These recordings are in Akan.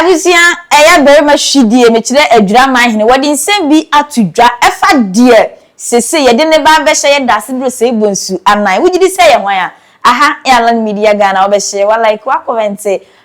Abusia eya very much shidie me kire Ejura-Hene wodi nsem bi atudwa efa die sese ye de ne ba be hye dase bro se bonsu anan wugidi se ye hwan a aha Alan Media Ghana obehye wa like wa comment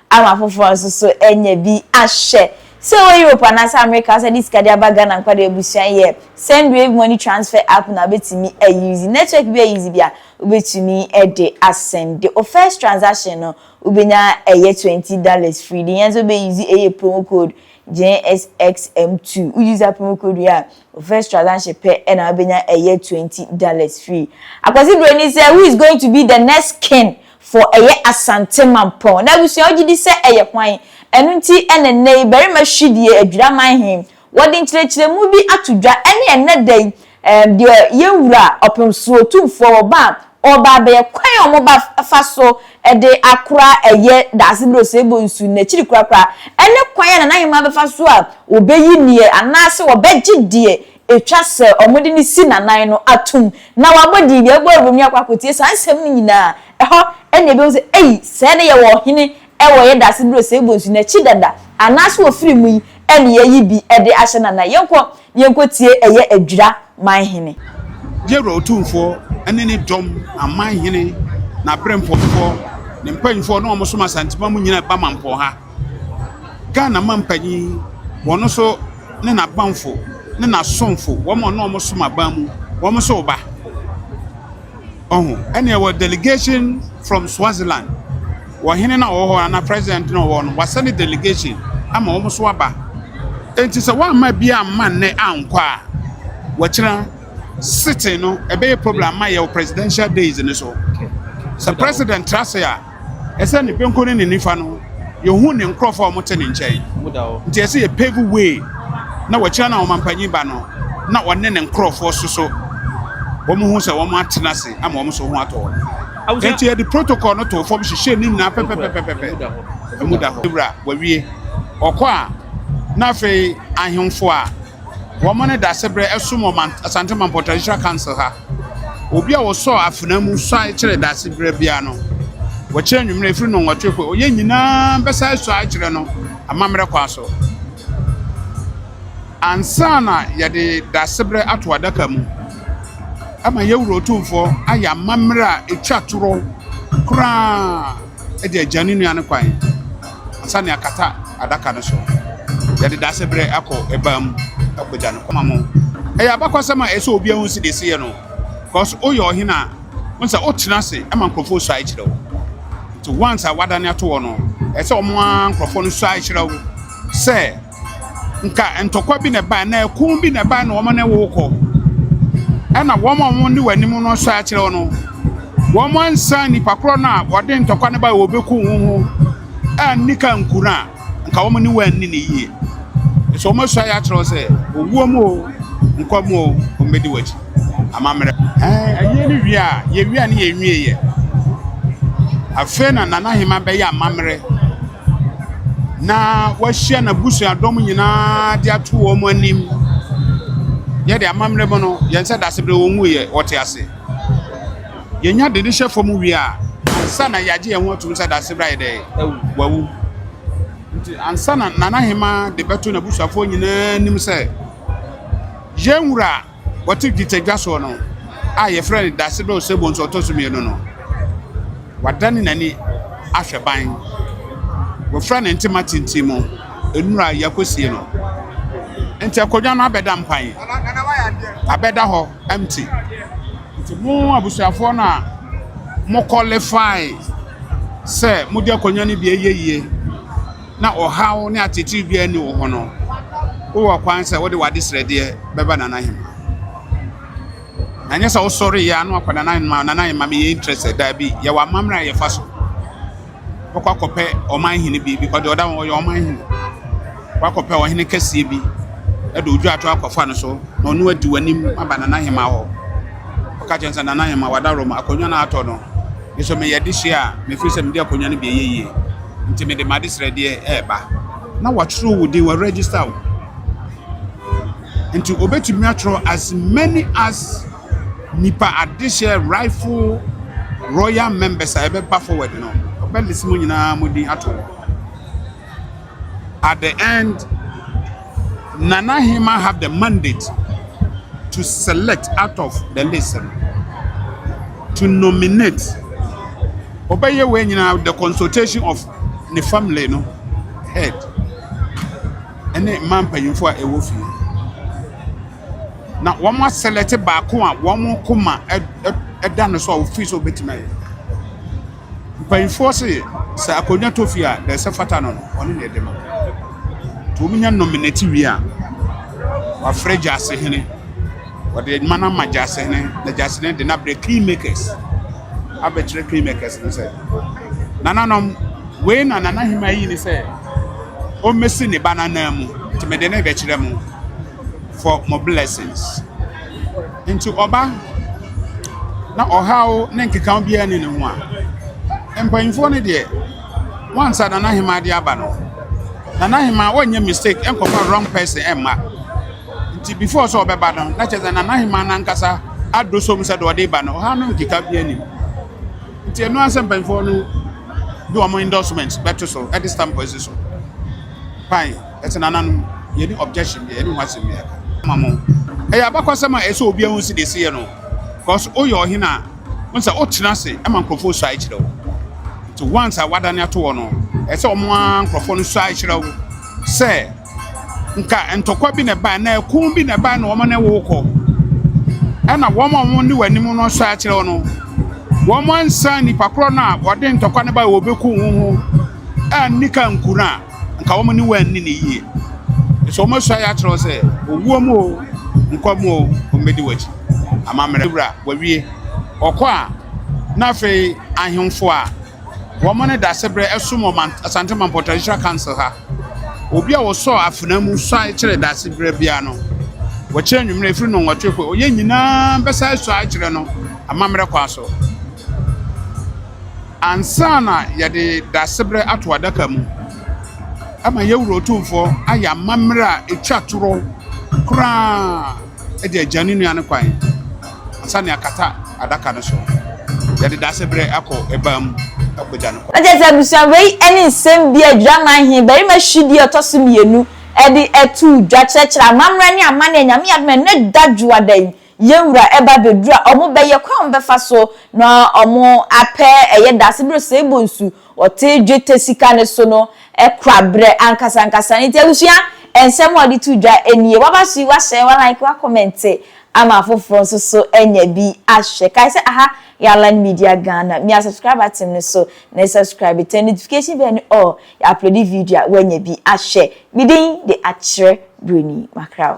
ama fofo so enya bi ahye so Europe and America say this kadia ba Ghana nkwade ebusuan ye send wave money transfer app na betimi use network bi use bia obetumi de ascend the first transaction no ubenya $20 free the yanzo be use promo code JSXM2 we use that promo code ya first transaction pay and ubenya $20 free akwasi bro ni say who is going to be the next king for Asante Mampong na we say ogidi say hwan enu nti enene very much shidie Ejura-Hene wodi nchirechire mu bi atudwa ene enedai de yewura opemsuo tumfo oba be kwan omoba faso de akura dase bro se bonsu na chiri kura ene kwan na nahima be faso a obeyi nie anase obegide etwa se omode ni si nanan no atum na wabodi bi egboru mi akwakotie sansem ni nyina eho ene be se se ne ye wo hene ewo ye dase bro se bonsu na chi dada anase wo firi mu ene ye yi bi de ahye na yenko tie Ejura-Hene Jero otumfo ene ne dom Mamponghene'S na bremfofo ne mpanyfo na omo so masantima mu nyina ba Mampongha Ghana mampanyi wono so ne na banfo ne na sonfo womo na omo so mabamu womo so ba ene wa delegation from Swaziland wa hene na wo na president no wo no wasane delegation ama womo so aba enti se wa ma bia man ne ankwa wa kira city no ebe problem ma your presidential days in so so president Trasia ese ne penko ne nifa no ye hu ne nkrofo mo te ne nchen nti ese ye pave way na wa kira na o mampanyi ba no na wonne ne nkrofo so wo mu hu se wo mu atena se ama wo so hu ato enti ye the protocol no to form hihye ni na pepepepepe emuda ho bra wa wie okwa na fe ahemfo a woman da sebre esumo Asante Mamponghene'S council ha obi a wo so afena mu so a kire da sebre bia no wo kire nwumre firi no nwatwe oye nyina besa so a kire no amamre kwa so ansana ye de da sebre ato adaka mu ama yewuro tumfo aya amamre a etwa toro kura e de agani nuane kwan ansana akata adaka no so ye de da sebre akọ ebam akojano komamo abakwasama eso obi ahun si desi ye no because oyo hina once otena se ama nkrofo so ai kirewo to once awada ne ato no ese omo nkrofo no so ai kirewo se nka entokwa bi ne ba na ekun bi ne ba na omo ne woko ana womo ni wanim no so ai kirewo no womo ansa ni pakro na wode ntokwa ne ba obeku hu anika nkura nka womo ni wani ne yie so mo so ya tro se owuo mo nkomo omedi wachi amamre aye ni wia ye wia ni ye wie ye afena nana hima be ya amamre na wahia na busu adom nyina de ato wo mo anim ye de amamre mo no ye nsa da sebre wo mu ye wote ase ye nya de hye fo mu wia sana yaje ye ho to nsa da sebre ye de wawu ansana nana hima de beto na busafo nyina nim se yenwura wati gitegwa so no a ye friend da se do se bonso to sumie no wadani nani ahwe ban wo friend intimate ntimo enura yakosie no enti akodwa no abeda mpan abeda ho empty nti mo abusafo na mo qualify se mo de akonya ni bi eyeye na ohawo ne atete bia ni wo ho no wo kwanse wo de wade srede beba nana hima anyesa wo sorry ya no akwana nana hima me interested da bi ya wa mamra ye faso kwa kope Omanhene bi because the other one Omanhene kwa kope Ohene kase bi e do oju ato akwafa no so na onu adi wanim aba nana hima ho ka chensa nana hima wada roma akonwa na ato no yeso me yedi hia me fi se me de akonwa no bi eyeye nti me de madisre de eba na watro wo de wa register nti obetumi atro as many as nipa additional rifle royal members ebe ba forward no obelisi mo nyina modi ato at the end, Mamponghemaa have the mandate to select out of the list, to nominate. Obey when you have the consultation of the family, no head. And then Mamponghemaa for a wolf. Now, one must select a back one more comma a dinosaur of fish over to me. By force, Sir Akonya Tofia, there's a fatano on the demo. To me, nominated we are. Or Fred Ejura-Hene, or the Mana Majasene, the Jasene, the Nabre Keymakers. I bet you Keymakers, they say. Nananum, when Mamponghemaa say, oh, missing the banana to me, the never for more blessings. Into Oba, now or how Nenki can't be any one. And by informing there, once I Mamponghemaa diabano. Mamponghemaa, when you mistake, and wrong person, Emma. Before so be bad, not as an Mamponghemaa nankasa ado so msa do de ba no ha no kika bi anim nti eno ansem banfo no do am endorsements better so at this time position fine it's nanan ye ni objection ye ni wasem ya mamo e ya bakwasema e so obi ahun si de se no because Ejura-Hene a once o tena se e man krofo so ai kire wo to once a wadane ato wo no e se o mo an krofo no so ai kire wo se nka entokwa bi ne ba na ekun bi ne ba na wo na wo ko ana wo mo ndi wanim no so akire no wo mo ansa ni pakro na wode ntokwa ne ba wo beku hu anika nkura nka wo mo ni wanni ne yie so mo so akire se owuo mo nkwamo o medi wachi amamre bra wawie okwa na fe ahemfo a wo mo ne dasebre esumo asante Mamponghene'S council ha obi a wo so afena mu so akire dasebre bia no wo kire nwumre efiri no nwotwe oye nyina besa so akire no amamre kwa so ansana yade dasebre ato adaka mu ama yewuro tumfo aya amamre a etwatoro kra e de agani nuane kwan ansana akata adaka no so yade dasebre akọ ebam akojano ajeza busia wei eni nsem bi Ejura-Hene bari ma hwidi otoso mienu edi etu dwa chechera amamre ne amane nyame adme ne dadwu adan yewura eba bedura omo beye kwa mbefa so na omo ape eye dasebro sebo nsu ote dwete sika ne so no ekrabre ankasa ne tebusia ensem odi tu dwa enie wabasi wa share wa like wa comment ama foforo so enya bi ahwe kai se aha Yalan Media Ghana me subscribe button ne so na subscribe turn notification bell or ya upload video when you be ahwe bidin de achre bruni makraw